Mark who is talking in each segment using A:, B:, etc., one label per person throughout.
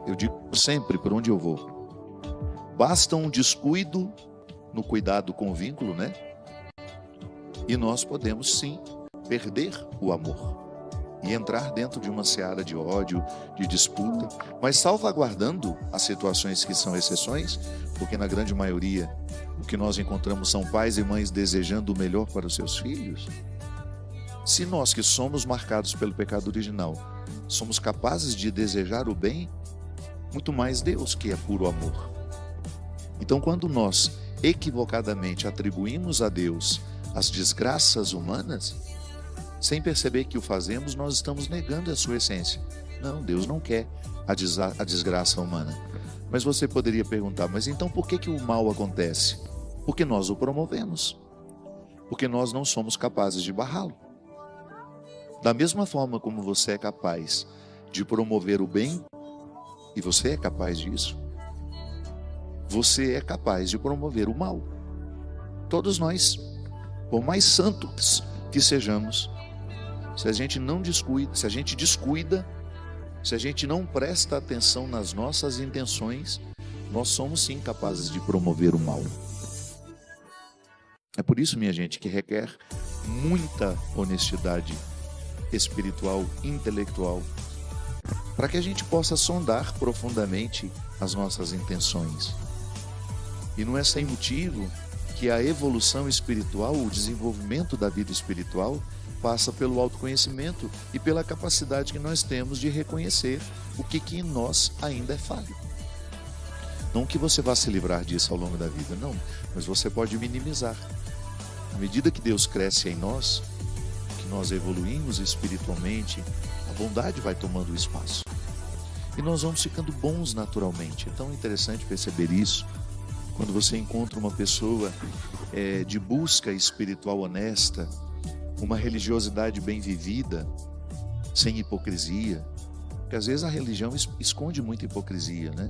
A: Eu digo sempre por onde eu vou. Basta um descuido no cuidado com o vínculo, né? E nós podemos sim perder o amor e entrar dentro de uma seara de ódio, de disputa, mas salvaguardando as situações que são exceções, porque na grande maioria o que nós encontramos são pais e mães desejando o melhor para os seus filhos. Se nós que somos marcados pelo pecado original somos capazes de desejar o bem, muito mais Deus, que é puro amor. Então, quando nós equivocadamente atribuímos a Deus as desgraças humanas, sem perceber que o fazemos, nós estamos negando a sua essência. Não, Deus não quer a desgraça humana. Mas você poderia perguntar, mas então por que o mal acontece? Porque nós o promovemos. Porque nós não somos capazes de barrá-lo. Da mesma forma como você é capaz de promover o bem, e você é capaz disso, você é capaz de promover o mal. Todos nós, por mais santos que sejamos, se a gente não descuida, se a gente descuida, se a gente não presta atenção nas nossas intenções, nós somos sim capazes de promover o mal. É por isso, minha gente, que requer muita honestidade espiritual, intelectual, para que a gente possa sondar profundamente as nossas intenções. E não é sem motivo que a evolução espiritual, o desenvolvimento da vida espiritual, passa pelo autoconhecimento e pela capacidade que nós temos de reconhecer o que em nós ainda é falho. Não que você vá se livrar disso ao longo da vida, não, mas você pode minimizar. À medida que Deus cresce em nós, que nós evoluímos espiritualmente, a bondade vai tomando o espaço. E nós vamos ficando bons naturalmente. É tão interessante perceber isso quando você encontra uma pessoa de busca espiritual honesta, uma religiosidade bem vivida, sem hipocrisia. Porque às vezes a religião esconde muita hipocrisia, né?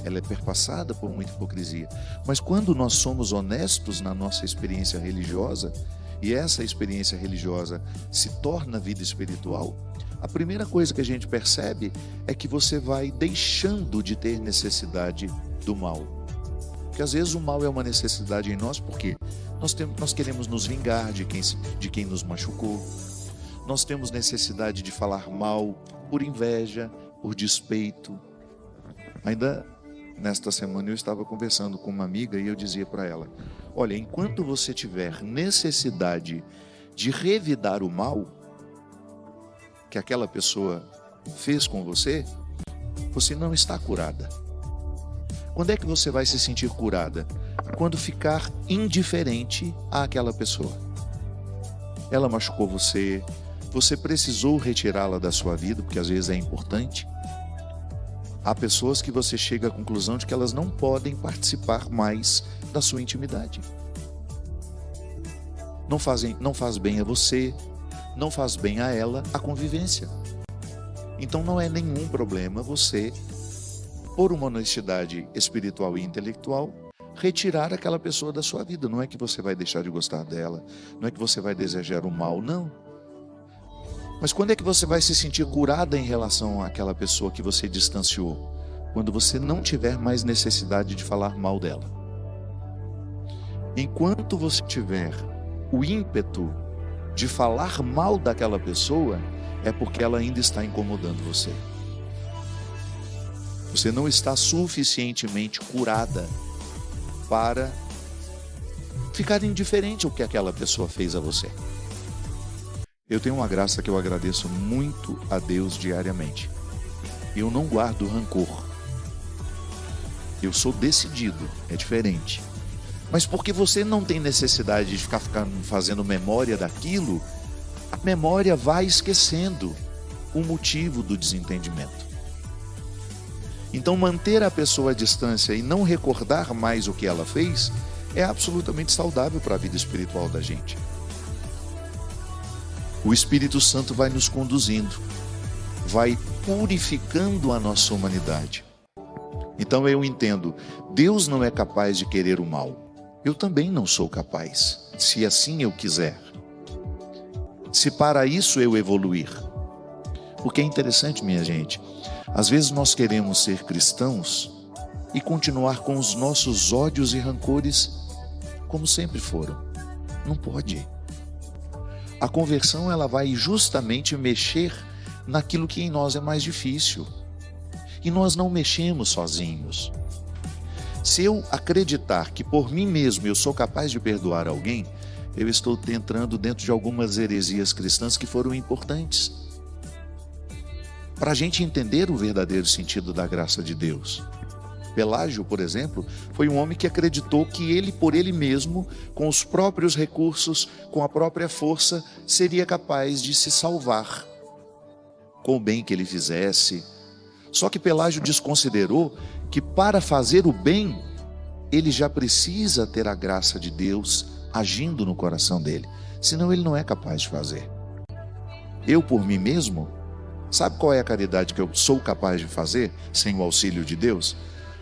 A: Ela é perpassada por muita hipocrisia. Mas quando nós somos honestos na nossa experiência religiosa, e essa experiência religiosa se torna vida espiritual, a primeira coisa que a gente percebe é que você vai deixando de ter necessidade do mal. Porque às vezes o mal é uma necessidade em nós, porque nós queremos nos vingar de quem nos machucou. Nós temos necessidade de falar mal por inveja, por despeito. Ainda nesta semana eu estava conversando com uma amiga e eu dizia para ela: olha, enquanto você tiver necessidade de revidar o mal que aquela pessoa fez com você, você não está curada. Quando é que você vai se sentir curada? Quando ficar indiferente àquela pessoa. Ela machucou você, você precisou retirá-la da sua vida, porque às vezes é importante. Há pessoas que você chega à conclusão de que elas não podem participar mais da sua intimidade. Não faz bem a você, não faz bem a ela a convivência. Então não é nenhum problema você, por uma honestidade espiritual e intelectual, retirar aquela pessoa da sua vida. Não é que você vai deixar de gostar dela, não é que você vai desejar o mal, não. Mas quando é que você vai se sentir curada em relação àquela pessoa que você distanciou? Quando você não tiver mais necessidade de falar mal dela. Enquanto você tiver o ímpeto de falar mal daquela pessoa, é porque ela ainda está incomodando você. Você não está suficientemente curada para ficar indiferente ao que aquela pessoa fez a você. Eu tenho uma graça que eu agradeço muito a Deus diariamente. Eu não guardo rancor. Eu sou decidido, é diferente. Mas porque você não tem necessidade de ficar fazendo memória daquilo, a memória vai esquecendo o motivo do desentendimento. Então manter a pessoa à distância e não recordar mais o que ela fez é absolutamente saudável para a vida espiritual da gente. O Espírito Santo vai nos conduzindo, vai purificando a nossa humanidade. Então eu entendo, Deus não é capaz de querer o mal. Eu também não sou capaz, se assim eu quiser. Se para isso eu evoluir. Porque é interessante, minha gente, Às vezes nós queremos ser cristãos e continuar com os nossos ódios e rancores como sempre foram. Não pode. A conversão, ela vai justamente mexer naquilo que em nós é mais difícil. E nós não mexemos sozinhos. Se eu acreditar que por mim mesmo eu sou capaz de perdoar alguém, eu estou entrando dentro de algumas heresias cristãs que foram importantes para a gente entender o verdadeiro sentido da graça de Deus. Pelágio, por exemplo, foi um homem que acreditou que ele, por ele mesmo, com os próprios recursos, com a própria força, seria capaz de se salvar com o bem que ele fizesse. Só que Pelágio desconsiderou que para fazer o bem, ele já precisa ter a graça de Deus agindo no coração dele, senão ele não é capaz de fazer. Eu, por mim mesmo, sabe qual é a caridade que eu sou capaz de fazer sem o auxílio de Deus?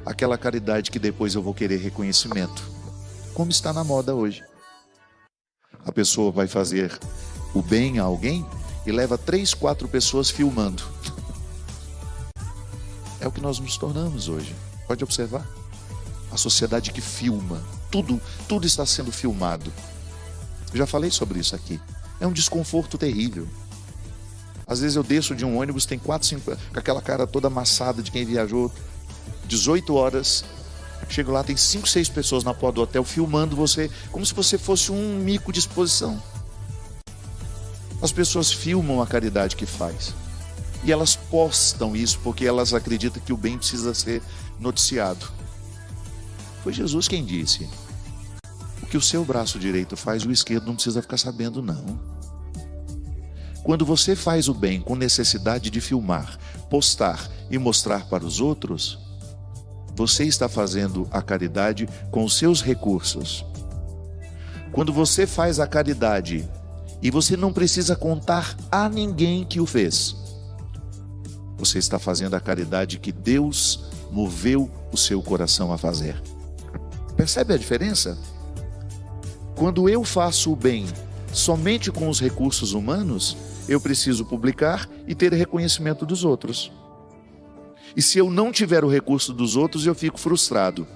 A: Aquela caridade que depois eu vou querer reconhecimento, como está na moda hoje. A pessoa vai fazer o bem a alguém e leva 3, 4 pessoas filmando. É o que nós nos tornamos hoje. Pode observar. A sociedade que filma, tudo está sendo filmado. Eu já falei sobre isso aqui. É um desconforto terrível. Às vezes eu desço de um ônibus, tem 4, 5, com aquela cara toda amassada de quem viajou 18 horas. Chego lá, tem 5, 6 pessoas na porta do hotel filmando você, como se você fosse um mico de exposição. As pessoas filmam a caridade que faz. E elas postam isso porque elas acreditam que o bem precisa ser noticiado. Foi Jesus quem disse: o que o seu braço direito faz, o esquerdo não precisa ficar sabendo, não. Quando você faz o bem com necessidade de filmar, postar e mostrar para os outros, você está fazendo a caridade com os seus recursos. Quando você faz a caridade e você não precisa contar a ninguém que o fez, você está fazendo a caridade que Deus moveu o seu coração a fazer. Percebe a diferença? Quando eu faço o bem somente com os recursos humanos, eu preciso publicar e ter reconhecimento dos outros. E se eu não tiver o recurso dos outros, eu fico frustrado.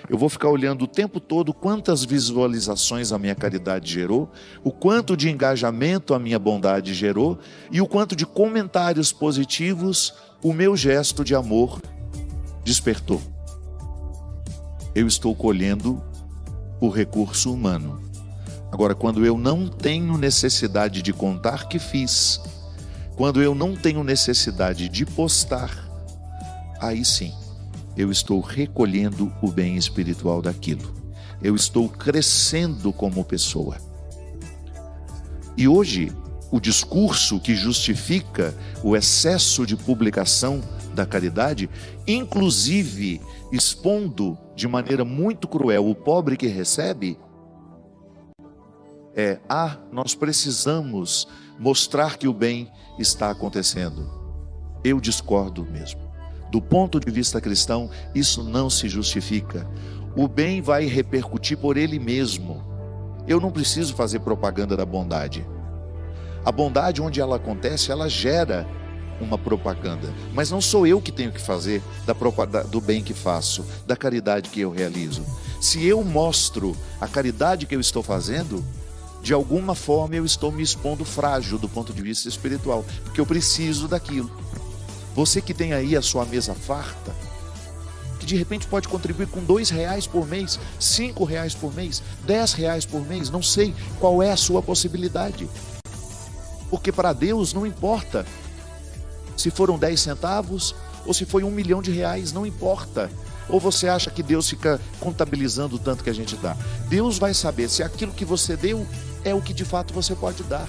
A: Eu vou ficar olhando o tempo todo quantas visualizações a minha caridade gerou, o quanto de engajamento a minha bondade gerou e o quanto de comentários positivos o meu gesto de amor despertou. Eu estou colhendo o recurso humano. Agora, quando eu não tenho necessidade de contar que fiz, quando eu não tenho necessidade de postar, aí sim, eu estou recolhendo o bem espiritual daquilo. Eu estou crescendo como pessoa. E hoje, o discurso que justifica o excesso de publicação da caridade, inclusive expondo de maneira muito cruel o pobre que recebe, nós precisamos mostrar que o bem está acontecendo. Eu discordo mesmo. Do ponto de vista cristão, isso não se justifica. O bem vai repercutir por ele mesmo. Eu não preciso fazer propaganda da bondade. A bondade, onde ela acontece, ela gera uma propaganda. Mas não sou eu que tenho que fazer do bem que faço, da caridade que eu realizo. Se eu mostro a caridade que eu estou fazendo, de alguma forma eu estou me expondo frágil do ponto de vista espiritual, porque eu preciso daquilo. Você que tem aí a sua mesa farta, que de repente pode contribuir com R$2 por mês, R$5 por mês, R$10 por mês, não sei qual é a sua possibilidade. Porque para Deus não importa se foram 10 centavos ou se foi R$1 milhão, não importa. Ou você acha que Deus fica contabilizando o tanto que a gente dá? Deus vai saber se aquilo que você deu é o que de fato você pode dar.